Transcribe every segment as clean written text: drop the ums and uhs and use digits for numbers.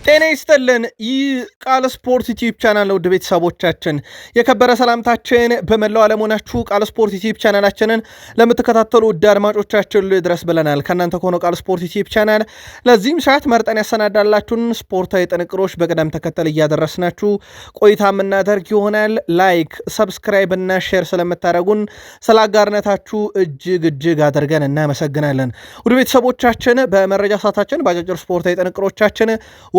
ጤና ይስጥልን። ይህ ቃል ስፖርት ዩቲዩብ ቻናል ነው። ውድ ቤተሰቦቻችን የከበረ ሰላምታችን በመላው ዓለም ሆናችሁ ቃል ስፖርት ዩቲዩብ ቻናላችንን ለምትከታተሉ ውድ አድማጮቻችን ድረስ ብለናል። ከእናንተ ከሆነው ቃል ስፖርት ዩቲዩብ ቻናል ለዚህም ሰዓት መርጠን ያሰናዳላችሁን ስፖርታዊ ጥንቅሮች በቅደም ተከተል እያደረስናችሁ ቆይታ የምናደርግ ይሆናል። ላይክ፣ ሰብስክራይብ እና ሼር ስለምታደርጉን ስለ አጋርነታችሁ እጅግ አድርገን እናመሰግናለን። ውድ ቤተሰቦቻችን በመረጃ ሰዓታችን በአጫጭር ስፖርታዊ ጥንቅሮቻችን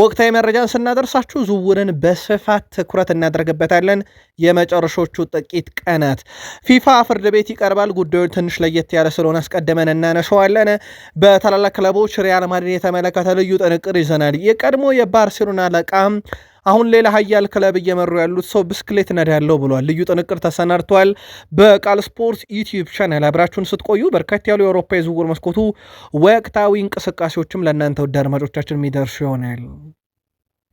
ወቅታዊ መረጃን ስናደርሳችሁ ዝውውርን በስፋት ትኩረት እናደርግበታለን። የመጨረሾቹ ጥቂት ቀናት ፊፋ ፍርድ ቤት ይቀርባል። ጉዳዩ ትንሽ ለየት ያለ ስለሆነ አስቀድመን እናነሳዋለን። በታላላቅ ክለቦች ሪያል ማድሪድ የተመለከተ ልዩ ጥንቅር ይዘናል። የቀድሞ የባርሴሎና አለቃ አሁን ሌላ ሀያል ክለብ እየመሩ ያሉት ሰው ብስክሌት ነዳለው ብሏል። ልዩ ጥንቅር ተሰናድቷል። በቃል ስፖርት ዩቲዩብ ቻናል አብራችሁን ስትቆዩ በርከት ያሉ የአውሮፓ የዝውውር መስኮቱ ወቅታዊ እንቅስቃሴዎችም ለእናንተ ውድ አድማጮቻችን የሚደርሱ ይሆናል።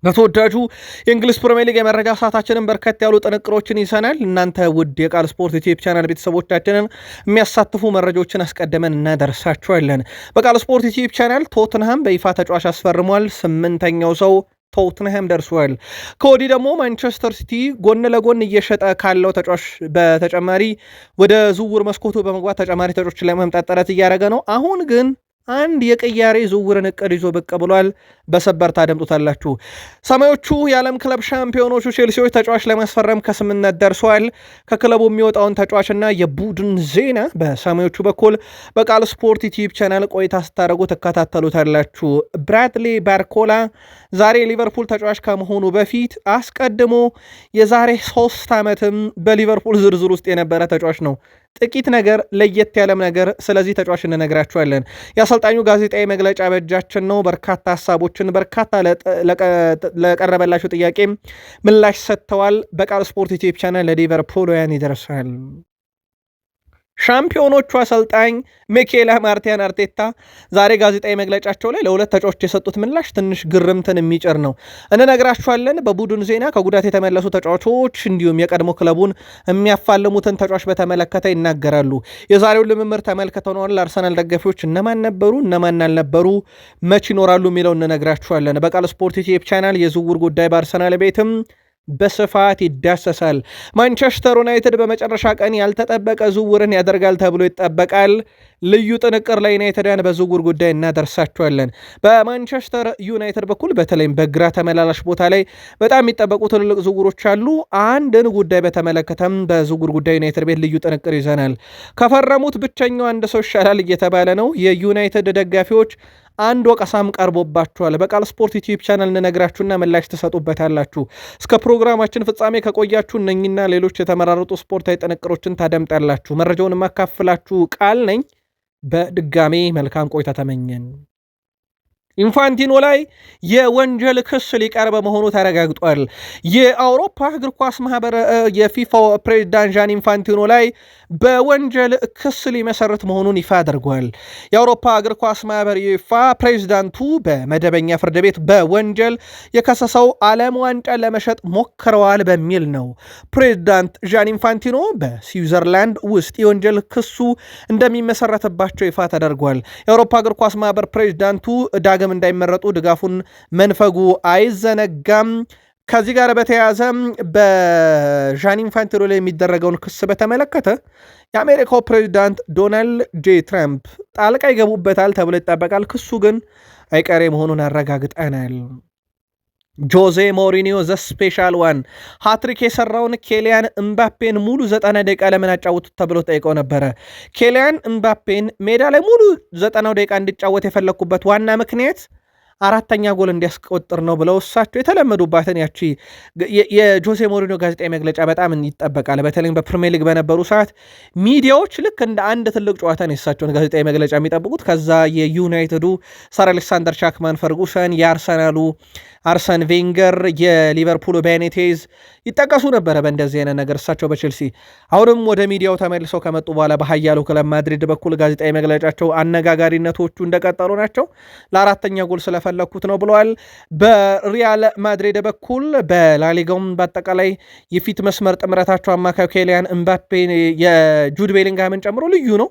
በተወዳጁ የእንግሊዝ ፕሪሚየር ሊግ የመረጃ ሰዓታችንን በርከት ያሉ ጥንቅሮችን ይዘናል። እናንተ ውድ የቃል ስፖርት ዩቲዩብ ቻናል ቤተሰቦቻችንን የሚያሳትፉ መረጃዎችን አስቀድመን እናደርሳችኋለን። በቃል ስፖርት ዩቲዩብ ቻናል ቶትንሃም በይፋ ተጫዋች አስፈርሟል። 8ኛው ሰው ቶትንሃም ደርሷል። ከወዲህ ደግሞ ማንቸስተር ሲቲ ጎን ለጎን እየሸጠ ካለው ተጫዋች በተጨማሪ ወደ ዝውውር መስኮቱ በመግባት ተጨማሪ ተጫዋቾችን ለማምጣት ጥረት እያደረገ ነው። አሁን ግን አንድ የቅያሬ ዝውውርን እቅድ ይዞ ብቅ ብሏል። በሰበር ታደምጡታላችሁ። ሰማዮቹ የዓለም ክለብ ሻምፒዮኖቹ ቼልሲዎች ተጫዋች ለማስፈረም ከስምምነት ደርሰዋል። ከክለቡ የሚወጣውን ተጫዋችና የቡድን ዜና በሰማዮቹ በኩል በቃል ስፖርት ዩቲዩብ ቻናል ቆይታ ስታደርጉ ትከታተሉታላችሁ። ብራድሊ ባርኮላ ዛሬ ሊቨርፑል ተጫዋች ከመሆኑ በፊት አስቀድሞ የዛሬ 3 ዓመትም በሊቨርፑል ዝርዝር ውስጥ የነበረ ተጫዋች ነው። ጥቂት ነገር ለየት ያለም ነገር ስለዚህ ተጫዋች እንነግራችኋለን። የአሰልጣኙ ጋዜጣዊ መግለጫ በእጃችን ነው። በርካታ ሀሳቦችን በርካታ ለቀረበላቸው ጥያቄ ምላሽ ሰጥተዋል። በቃል ስፖርት ዩቲዩብ ቻናል ለሊቨርፑልውያን ይደርሳል። ሻምፒዮኖቹ አሰልጣኝ ሚኬል አርቴታ ዛሬ ጋዜጣዊ መግለጫቸው ላይ ለሁለት ተጫዋቾች የሰጡት ምላሽ ትንሽ ግርምትን የሚጭር ነው። እንነግራችኋለን። በቡድን ዜና ከጉዳት የተመለሱ ተጫዋቾች እንዲሁም የቀድሞ ክለቡን የሚያፋልሙትን ተጫዋች በተመለከተ ይናገራሉ። የዛሬውን ልምምር ተመልክተነዋል። አርሰናል ደጋፊዎች እነማን ነበሩ፣ እነማን አልነበሩ፣ መች ይኖራሉ የሚለው እንነግራችኋለን። በቃል ስፖርት ዩቲዩብ ቻናል የዝውውር ጉዳይ በአርሰናል ቤትም በስፋት ይዳሰሳል። ማንቸስተር ዩናይትድ በመጨረሻ ቀን ያልተጠበቀ ዝውውርን ያደርጋል ተብሎ ይጠበቃል። ልዩ ጥንቅር ላይ ዩናይትድያን በዝውውር ጉዳይ እናደርሳቸዋለን። በማንቸስተር ዩናይትድ በኩል በተለይም በግራ ተመላላሽ ቦታ ላይ በጣም የሚጠበቁ ትልልቅ ዝውውሮች አሉ። አንድን ጉዳይ በተመለከተም በዝውውር ጉዳይ ዩናይትድ ቤት ልዩ ጥንቅር ይዘናል። ከፈረሙት ብቸኛው አንድ ሰው ይሻላል እየተባለ ነው። የዩናይትድ ደጋፊዎች አንድ ወቀሳም ቀርቦባችኋል። በቃል ስፖርት ዩቲዩብ ቻናል እንነግራችሁና ምላሽ ትሰጡበታላችሁ። እስከ ፕሮግራማችን ፍጻሜ ከቆያችሁ እነኝና ሌሎች የተመራረጡ ስፖርታዊ ጥንቅሮችን ታደምጣላችሁ። መረጃውን የማካፍላችሁ ቃል ነኝ። በድጋሜ መልካም ቆይታ ተመኘን። ኢንፋንቲኖ ላይ የወንጀል ክስ ሊቀርብ መሆኑ ተረጋግጧል። የአውሮፓ እግር ኳስ ማህበር የፊፋ ፕሬዚዳንት ዣን ኢንፋንቲኖ ላይ በወንጀል ክስ ሊመሰርት መሆኑን ይፋ አድርጓል። የአውሮፓ እግር ኳስ ማህበር ዩኤፋ ፕሬዚዳንቱ በመደበኛ ፍርድ ቤት በወንጀል የከሰሰው ዓለም ዋንጫን ለመሸጥ ሞክረዋል በሚል ነው። ፕሬዚዳንት ዣን ኢንፋንቲኖ በስዊዘርላንድ ውስጥ የወንጀል ክሱ እንደሚመሰረትባቸው ይፋ ተደርጓል። የአውሮፓ እግር ኳስ ማህበር ፕሬዚዳንቱ ዳግም እንዳይመረጡ ድጋፉን መንፈጉ አይዘነጋም። ከዚህ ጋር በተያያዘ በዣን ኢንፋንቲኖ ላይ የሚደረገውን ክስ በተመለከተ የአሜሪካው ፕሬዚዳንት ዶናልድ ጄ ትራምፕ ጣልቃ ይገቡበታል ተብሎ ይጠበቃል። ክሱ ግን አይቀሬ መሆኑን አረጋግጠናል። ጆዜ ሞሪኒዮ ዘ ስፔሻል ዋን ሃትሪክ የሰራውን ኬሊያን እምባፔን ሙሉ 90 ደቂቃ ለምን አጫወቱት ተብሎ ጠይቀው ነበረ። ኬሊያን እምባፔን ሜዳ ላይ ሙሉ 90 ደቂቃ እንዲጫወት የፈለግኩበት ዋና ምክንያት 4ኛ ጎል እንዲያስቆጥር ነው ብለው እሳቸው የተለመዱባትን ያቺ የጆዜ ሞሪኒዮ ጋዜጣዊ መግለጫ በጣም ይጠበቃል። በተለይም በፕሪሚየር ሊግ በነበሩ ሰዓት ሚዲያዎች ልክ እንደ አንድ ትልቅ ጨዋታ ነው የእሳቸውን ጋዜጣዊ መግለጫ የሚጠብቁት። ከዛ የዩናይትዱ ሰር አሌክሳንደር ቻክማን ፈርጉሰን፣ የአርሰናሉ አርሰን ቬንገር፣ የሊቨርፑሉ ቤኔቴዝ ይጠቀሱ ነበረ በእንደዚህ አይነት ነገር። እሳቸው በቼልሲ አሁንም ወደ ሚዲያው ተመልሰው ከመጡ በኋላ በሀያሉ ክለብ ማድሪድ በኩል ጋዜጣዊ መግለጫቸው አነጋጋሪነቶቹ እንደቀጠሉ ናቸው። ለ4ኛ ጎል ስለፈለግኩት ነው ብለዋል። በሪያል ማድሪድ በኩል በላሊጋውም በአጠቃላይ የፊት መስመር ጥምረታቸው አማካዩ ኬሊያን እምባፔ የጁድ ቤሊንግሃምን ጨምሮ ልዩ ነው።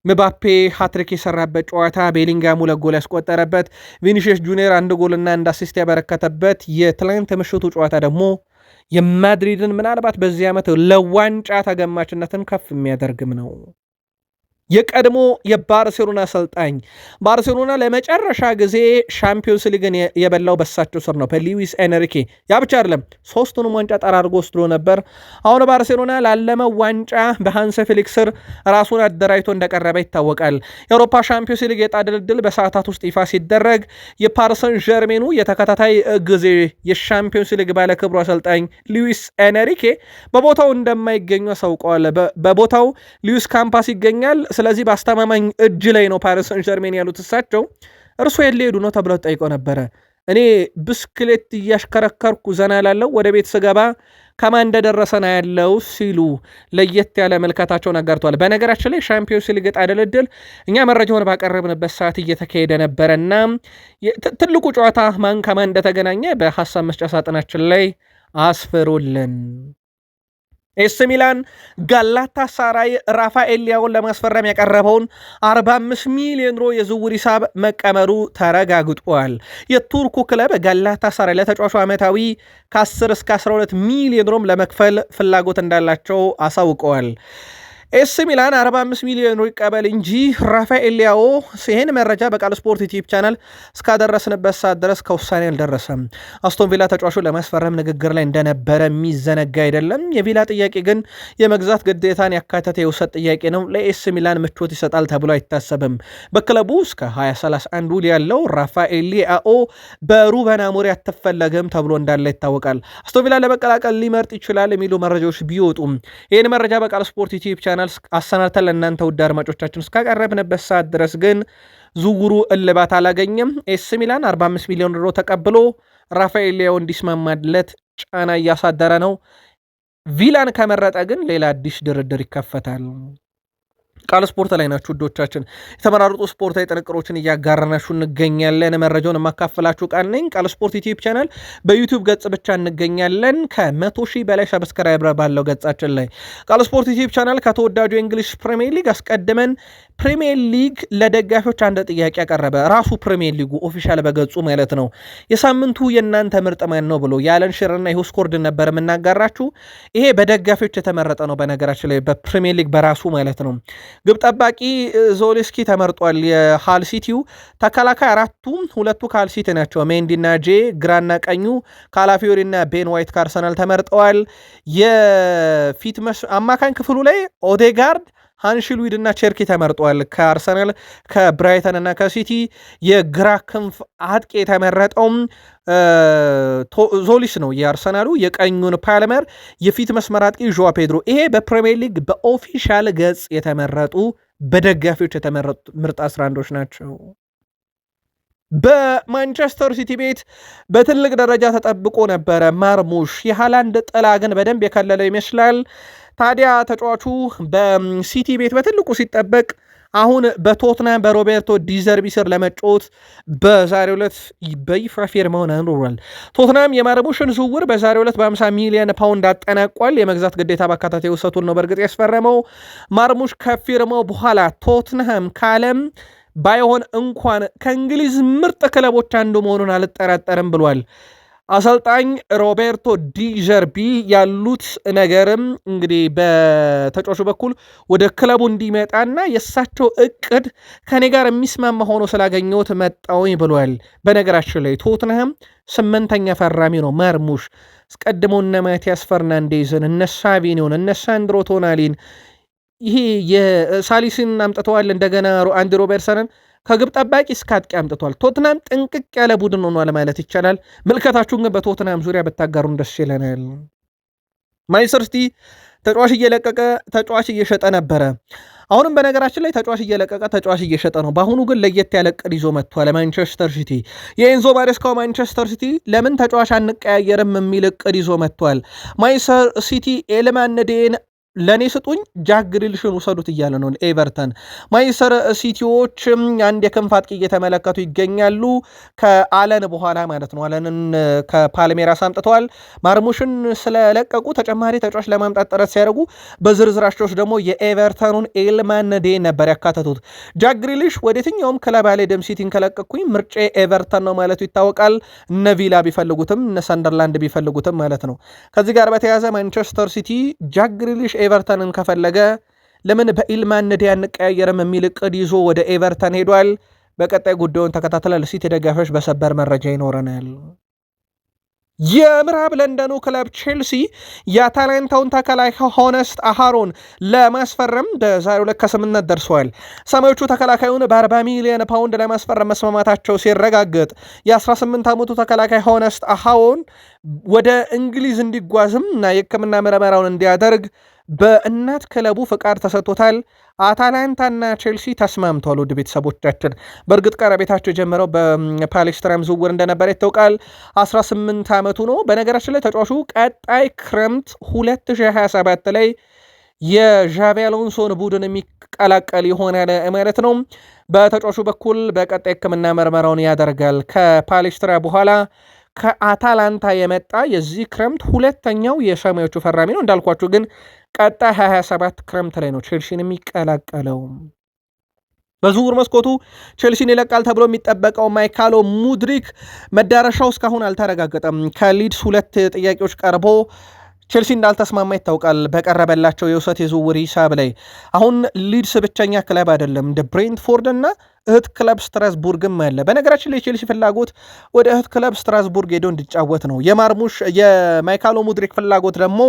ምባፔ ሃትሪክ የሰራበት ጨዋታ፣ ቤሊንጋም 2 ጎል ያስቆጠረበት፣ ቪኒሺየስ ጁኒየር 1 ጎልና 1 አሲስት ያበረከተበት የትላንት ምሽቱ ጨዋታ ደግሞ የማድሪድን ምናልባት በዚህ ዓመት ለዋንጫ ተገማችነትን ከፍ የሚያደርግም ነው። የቀድሞ የባርሴሎና አሰልጣኝ ባርሴሎና ለመጨረሻ ጊዜ ሻምፒዮንስ ሊግን የበላው በሳቸው ስር ነው በሉዊስ ኤንሪኬ። ያ ብቻ አይደለም፣ 3ቱንም ዋንጫ ጠራርጎ ወስዶ ነበር። አሁን ባርሴሎና ላለመው ዋንጫ በሃንስ ፊሊክ ስር ራሱን አደራጅቶ እንደቀረበ ይታወቃል። የአውሮፓ ሻምፒዮንስ ሊግ የዕጣ ድልድል በሰዓታት ውስጥ ይፋ ሲደረግ የፓሪሰን ዠርሜኑ የተከታታይ ጊዜ የሻምፒዮንስ ሊግ ባለክብሩ አሰልጣኝ ሉዊስ ኤንሪኬ በቦታው እንደማይገኙ አሳውቀዋል። በቦታው ሉዊስ ካምፓስ ይገኛል። ስለዚህ በአስተማማኝ እጅ ላይ ነው ፓሪስ ሰን ዠርሜን ያሉት እሳቸው። እርሶ የት ሊሄዱ ነው ተብለው ጠይቀው ነበረ። እኔ ብስክሌት እያሽከረከርኩ ዘና ላለው ወደ ቤት ስገባ ከማን እንደደረሰና ያለው ሲሉ ለየት ያለ መልከታቸውን አጋርተዋል። በነገራችን ላይ ሻምፒዮንስ ሊግ ዕጣ ድልድል እኛ መረጃውን ባቀረብንበት ሰዓት እየተካሄደ ነበረና ትልቁ ጨዋታ ማን ከማን እንደተገናኘ በሐሳብ መስጫ ሳጥናችን ላይ አስፍሩልን። ኤስ ሚላን ጋላታ ሳራይ ራፋኤል ሊያውን ለማስፈረም ያቀረበውን 45 ሚሊዮን ዩሮ የዝውውር ሂሳብ መቀመሩ ተረጋግጧል። የቱርኩ ክለብ ጋላታ ሳራይ ለተጫዋቹ ዓመታዊ ከ10 እስከ 12 ሚሊዮን ዩሮ ለመክፈል ፍላጎት እንዳላቸው አሳውቀዋል። ኤስ ሚላን 45 ሚሊዮን ዩሮ ይቀበል እንጂ ራፋኤል ሊያኦ ይህን መረጃ በቃል ስፖርት ዩቲዩብ ቻናል እስካደረስንበት ሰዓት ድረስ ከውሳኔ አልደረሰም። አስቶን ቪላ ተጫዋቹን ለማስፈረም ንግግር ላይ እንደነበረ የሚዘነጋ አይደለም። የቪላ ጥያቄ ግን የመግዛት ግዴታን ያካተተ የውሰት ጥያቄ ነው። ለኤስ ሚላን ምቾት ይሰጣል ተብሎ አይታሰብም። በክለቡ እስከ 2031 ውል ያለው ራፋኤል ሊያኦ በሩበን አሞሪም አትፈለግም ተብሎ እንዳለ ይታወቃል። አስቶን ቪላ ለመቀላቀል ሊመርጥ ይችላል የሚሉ መረጃዎች ቢወጡም ይህን መረጃ በቃል ስፖርት ዩቲዩብ ቻናል አሰናድተን ለእናንተ ውድ አድማጮቻችን እስካቀረብንበት ሰዓት ድረስ ግን ዝውውሩ እልባት አላገኘም። ኤስ ሚላን 45 ሚሊዮን ዩሮ ተቀብሎ ራፋኤል ሊያኦ እንዲስማማለት ጫና እያሳደረ ነው። ቪላን ከመረጠ ግን ሌላ አዲስ ድርድር ይከፈታል። ቃል ስፖርት ላይ ናችሁ ውዶቻችን። የተመራረጡ ስፖርታዊ ጥንቅሮችን እያጋራናችሁ እንገኛለን። መረጃውን የማካፈላችሁ ቃል ነኝ። ቃል ስፖርት ዩቲዩብ ቻናል በዩቲዩብ ገጽ ብቻ እንገኛለን። ከ100,000 በላይ ሰብስክራይበር ባለው ገጻችን ላይ ቃል ስፖርት ዩቲዩብ ቻናል ከተወዳጁ የእንግሊዝ ፕሪሚየር ሊግ አስቀድመን ፕሪሚየር ሊግ ለደጋፊዎች አንድ ጥያቄ ያቀረበ ራሱ ፕሪሚየር ሊጉ ኦፊሻል በገጹ ማለት ነው። የሳምንቱ የእናንተ ምርጥ ማን ነው ብሎ የአለን ሽርና የሁስኮርድ ነበር የምናጋራችሁ። ይሄ በደጋፊዎች የተመረጠ ነው። በነገራችን ላይ በፕሪሚየር ሊግ በራሱ ማለት ነው። ግብ ጠባቂ ዞሊስኪ ተመርጧል። የሃል ሲቲው ተከላካይ ሁለቱ ከሃል ሲቲ ናቸው። ሜንዲና ጄ፣ ግራና ቀኙ ካላፊዮሪና ቤን ዋይት ከአርሰናል ተመርጠዋል። የፊት አማካኝ ክፍሉ ላይ ኦዴጋርድ፣ ሃንሽሉዊድ እና ቸርኪ ተመርጧል። ከአርሰናል ከብራይተን እና ከሲቲ የግራ ክንፍ አጥቂ የተመረጠውም ዞሊስ ነው የአርሰናሉ። የቀኙን ፓልመር፣ የፊት መስመር አጥቂ ዦዋ ፔድሮ። ይሄ በፕሪሚየር ሊግ በኦፊሻል ገጽ የተመረጡ በደጋፊዎች የተመረጡ ምርጥ 11ዶች ናቸው። በማንቸስተር ሲቲ ቤት በትልቅ ደረጃ ተጠብቆ ነበረ ማርሙሽ። የሃላንድ ጥላ ግን በደንብ የከለለው ይመስላል። ታዲያ ተጫዋቹ በሲቲ ቤት በትልቁ ሲጠበቅ አሁን በቶትናም በሮቤርቶ ዲዘርቢ ስር ለመጫወት በዛሬው ዕለት በይፋ ፊርማውን አኑሯል። ቶትናም የማርሙሽን ዝውውር በዛሬው ዕለት በ50 ሚሊዮን ፓውንድ አጠናቋል። የመግዛት ግዴታ በአካታታይ ውሰቱን ነው በእርግጥ ያስፈረመው። ማርሙሽ ከፊርማው በኋላ ቶትናም ካለም ባይሆን እንኳን ከእንግሊዝ ምርጥ ክለቦች አንዱ መሆኑን አልጠራጠርም ብሏል። አሰልጣኝ ሮቤርቶ ዲዘርቢ ያሉት ነገርም እንግዲህ በተጫዋቹ በኩል ወደ ክለቡ እንዲመጣና የእሳቸው እቅድ ከኔ ጋር የሚስማማ ሆኖ ስላገኘሁት መጣውኝ ብሏል። በነገራችን ላይ ቶትንሃም 8ኛ ፈራሚ ነው ማርሙሽ። አስቀድሞ እነ ማቲያስ ፈርናንዴዝን፣ እነ ሳቪኒዮን፣ እነ ሳንድሮ ቶናሊን ይሄ የሳሊስን አምጥተዋል። እንደገና አንዲ ሮበርትሰንን ከግብ ጠባቂ እስከ አጥቂ አምጥቷል። ቶትናም ጥንቅቅ ያለ ቡድን ሆኗል ማለት ይቻላል። ምልከታችሁን ግን በቶትናም ዙሪያ ብታጋሩን ደስ ይለናል። ማንቸስተር ሲቲ ተጫዋች እየለቀቀ ተጫዋች እየሸጠ ነበረ። አሁንም በነገራችን ላይ ተጫዋች እየለቀቀ ተጫዋች እየሸጠ ነው። በአሁኑ ግን ለየት ያለ ዕቅድ ይዞ መጥቷል ማንቸስተር ሲቲ። የኤንዞ ማሬስካው ማንቸስተር ሲቲ ለምን ተጫዋች አንቀያየርም የሚል ዕቅድ ይዞ መጥቷል። ማንቸስተር ሲቲ ኤልማንዴን ለኔ ስጡኝ ጃክ ግሪሊሽን ውሰዱት እያለ ነው ኤቨርተን። ማንቸስተር ሲቲዎች አንድ የክንፍ አጥቂ እየተመለከቱ ይገኛሉ ከአለን በኋላ ማለት ነው። አለንን ከፓልሜራስ አምጥተዋል። ማርሙሽን ስለለቀቁ ተጨማሪ ተጫዋች ለማምጣት ጥረት ሲያደርጉ በዝርዝራቸው ደግሞ የኤቨርተኑን ኤልማን ዴ ነበር ያካተቱት። ጃክ ግሪሊሽ ወደ የትኛውም ክለብ አልሄድም፣ ሲቲን ከለቀኩኝ ምርጬ ኤቨርተን ነው ማለቱ ይታወቃል። እነ ቪላ ቢፈልጉትም እነ ሰንደርላንድ ቢፈልጉትም ማለት ነው። ከዚህ ጋር በተያያዘ ማንቸስተር ሲቲ ጃክ ግሪሊሽ ኤቨርተንን ከፈለገ ለምን በኢልማን ዴ አንቀያየርም የሚል እቅድ ይዞ ወደ ኤቨርተን ሄዷል። በቀጣይ ጉዳዩን ተከታትለን ሲቲ ደጋፊዎች በሰበር መረጃ ይኖረናል። የምዕራብ ለንደኑ ክለብ ቼልሲ የአታላንታውን ተከላካይ ሆነስት አሃሮን ለማስፈረም በዛሬው ዕለት ከስምምነት ደርሰዋል። ሰማዮቹ ተከላካዩን በ40 ሚሊዮን ፓውንድ ለማስፈረም መስማማታቸው ሲረጋገጥ የ18 ዓመቱ ተከላካይ ሆነስት አሃሮን ወደ እንግሊዝ እንዲጓዝም እና የሕክምና ምርመራውን እንዲያደርግ በእናት ክለቡ ፍቃድ ተሰጥቶታል። አታላንታና ቼልሲ ተስማምተዋል። ውድ ቤተሰቦቻችን በእርግጥ ቀረቤታቸው የጀመረው በፓሌስትራም ዝውውር እንደነበረ ይታወቃል። 18 ዓመቱ ነው። በነገራችን ላይ ተጫዋቹ ቀጣይ ክረምት 2027 ላይ የዣቪ አሎንሶን ቡድን የሚቀላቀል ይሆናል ማለት ነው። በተጫዋቹ በኩል በቀጣይ ሕክምና ምርመራውን ያደርጋል። ከፓሌስትራ በኋላ ከአታላንታ የመጣ የዚህ ክረምት ሁለተኛው የሰማዮቹ ፈራሚ ነው። እንዳልኳችሁ ግን ቀጣይ 27 ክረምት ላይ ነው ቼልሲን የሚቀላቀለው። በዝውውር መስኮቱ ቼልሲን ይለቃል ተብሎ የሚጠበቀው ማይካሎ ሙድሪክ መዳረሻው እስካሁን አልተረጋገጠም። ከሊድስ 2 ጥያቄዎች ቀርቦ ቼልሲ እንዳልተስማማ ይታወቃል። በቀረበላቸው የውሰት የዝውውር ሂሳብ ላይ አሁን ሊድስ ብቸኛ ክለብ አይደለም፣ እንደ ብሬንትፎርድ እና እህት ክለብ ስትራስቡርግም አለ። በነገራችን ላይ የቼልሲ ፍላጎት ወደ እህት ክለብ ስትራስቡርግ ሄዶ እንዲጫወት ነው። የማይካሎ ሙድሪክ ፍላጎት ደግሞ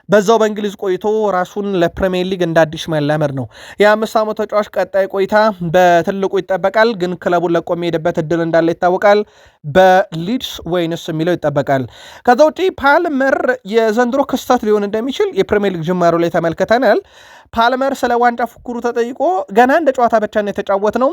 በዛው በእንግሊዝ ቆይቶ ራሱን ለፕሪሚየር ሊግ እንደ አዲስ መላመድ ነው። የ5 ዓመት ተጫዋች ቀጣይ ቆይታ በትልቁ ይጠበቃል፣ ግን ክለቡን ለቆ የሚሄድበት እድል እንዳለ ይታወቃል። በሊድስ ወይንስ የሚለው ይጠበቃል። ከዛ ውጪ ፓልመር የዘንድሮ ክስተት ሊሆን እንደሚችል የፕሪሚየር ሊግ ጅማሮ ላይ ተመልክተናል። ፓልመር ስለ ዋንጫ ፉክሩ ተጠይቆ ገና እንደ ጨዋታ ብቻ ነው የተጫወት ነው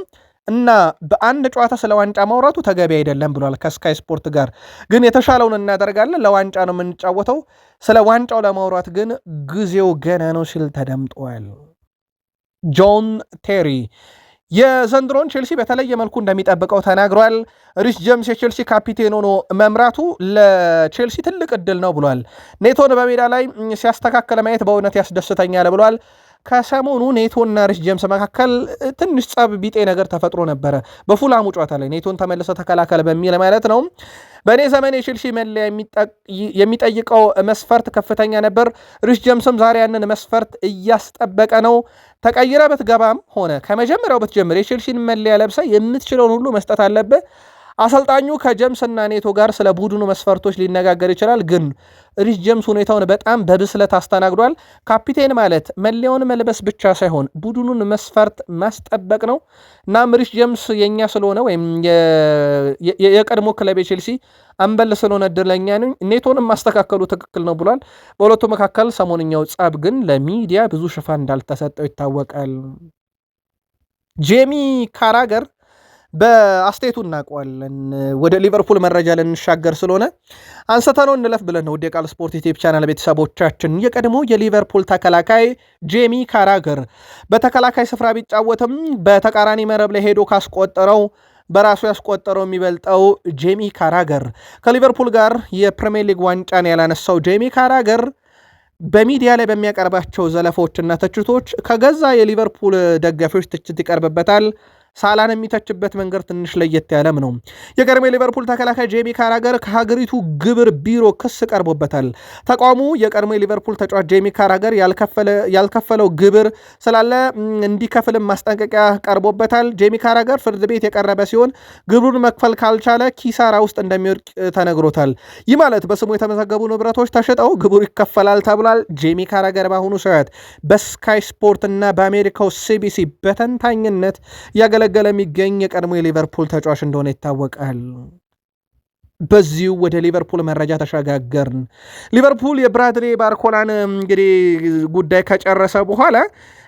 እና በአንድ ጨዋታ ስለ ዋንጫ ማውራቱ ተገቢ አይደለም ብሏል። ከስካይ ስፖርት ጋር ግን የተሻለውን እናደርጋለን፣ ለዋንጫ ነው የምንጫወተው፣ ስለ ዋንጫው ለማውራት ግን ጊዜው ገና ነው ሲል ተደምጧል። ጆን ቴሪ የዘንድሮን ቼልሲ በተለየ መልኩ እንደሚጠብቀው ተናግሯል። ሪስ ጄምስ የቼልሲ ካፒቴን ሆኖ መምራቱ ለቼልሲ ትልቅ እድል ነው ብሏል። ኔቶን በሜዳ ላይ ሲያስተካከለ ማየት በእውነት ያስደስተኛል ብሏል። ከሰሞኑ ኔቶና ሪስ ጄምስ መካከል ትንሽ ጸብ ቢጤ ነገር ተፈጥሮ ነበረ። በፉላሙ ጨዋታ ላይ ኔቶን ተመልሰ ተከላከል በሚል ማለት ነው። በእኔ ዘመን የቼልሲ መለያ የሚጠይቀው መስፈርት ከፍተኛ ነበር። ሪስ ጄምስም ዛሬ ያንን መስፈርት እያስጠበቀ ነው። ተቀይረ ብትገባም ሆነ ከመጀመሪያው ብትጀምር የቼልሲን መለያ ለብሰ የምትችለውን ሁሉ መስጠት አለብህ። አሰልጣኙ ከጀምስና ኔቶ ጋር ስለ ቡድኑ መስፈርቶች ሊነጋገር ይችላል፣ ግን ሪስ ጄምስ ሁኔታውን በጣም በብስለት አስተናግዷል። ካፒቴን ማለት መለያውን መልበስ ብቻ ሳይሆን ቡድኑን መስፈርት ማስጠበቅ ነው። እናም ሪስ ጄምስ የእኛ ስለሆነ ወይም የቀድሞ ክለብ የቼልሲ አምበል ስለሆነ እድለኛ ነኝ። ኔቶንም ማስተካከሉ ትክክል ነው ብሏል። በሁለቱ መካከል ሰሞንኛው ጸብ ግን ለሚዲያ ብዙ ሽፋን እንዳልተሰጠው ይታወቃል። ጄሚ ካራገር በአስቴቱ እናውቀዋለን። ወደ ሊቨርፑል መረጃ ልንሻገር ስለሆነ አንስተነው እንለፍ ብለን ነው። ወደ ቃል ስፖርት ዩቲዩብ ቻናል ቤተሰቦቻችን የቀድሞ የሊቨርፑል ተከላካይ ጄሚ ካራገር በተከላካይ ስፍራ ቢጫወትም በተቃራኒ መረብ ላይ ሄዶ ካስቆጠረው በራሱ ያስቆጠረው የሚበልጠው ጄሚ ካራገር ከሊቨርፑል ጋር የፕሪሚየር ሊግ ዋንጫን ያላነሳው ጄሚ ካራገር በሚዲያ ላይ በሚያቀርባቸው ዘለፎችና ትችቶች ከገዛ የሊቨርፑል ደጋፊዎች ትችት ይቀርብበታል። ሳላን የሚተችበት መንገድ ትንሽ ለየት ያለም ነው። የቀድሞ የሊቨርፑል ተከላካይ ጄሚ ካራገር ከሀገሪቱ ግብር ቢሮ ክስ ቀርቦበታል። ተቋሙ የቀድሞ የሊቨርፑል ተጫዋች ጄሚ ካራገር ያልከፈለው ግብር ስላለ እንዲከፍልም ማስጠንቀቂያ ቀርቦበታል። ጄሚ ካራገር ፍርድ ቤት የቀረበ ሲሆን ግብሩን መክፈል ካልቻለ ኪሳራ ውስጥ እንደሚወድቅ ተነግሮታል። ይህ ማለት በስሙ የተመዘገቡ ንብረቶች ተሽጠው ግብሩ ይከፈላል ተብሏል። ጄሚ ካራገር በአሁኑ ሰዓት በስካይ ስፖርት እና በአሜሪካው ሲቢሲ በተንታኝነት ያገለገለ የሚገኝ የቀድሞ የሊቨርፑል ተጫዋች እንደሆነ ይታወቃል። በዚሁ ወደ ሊቨርፑል መረጃ ተሸጋገርን። ሊቨርፑል የብራድሌ ባርኮላን እንግዲህ ጉዳይ ከጨረሰ በኋላ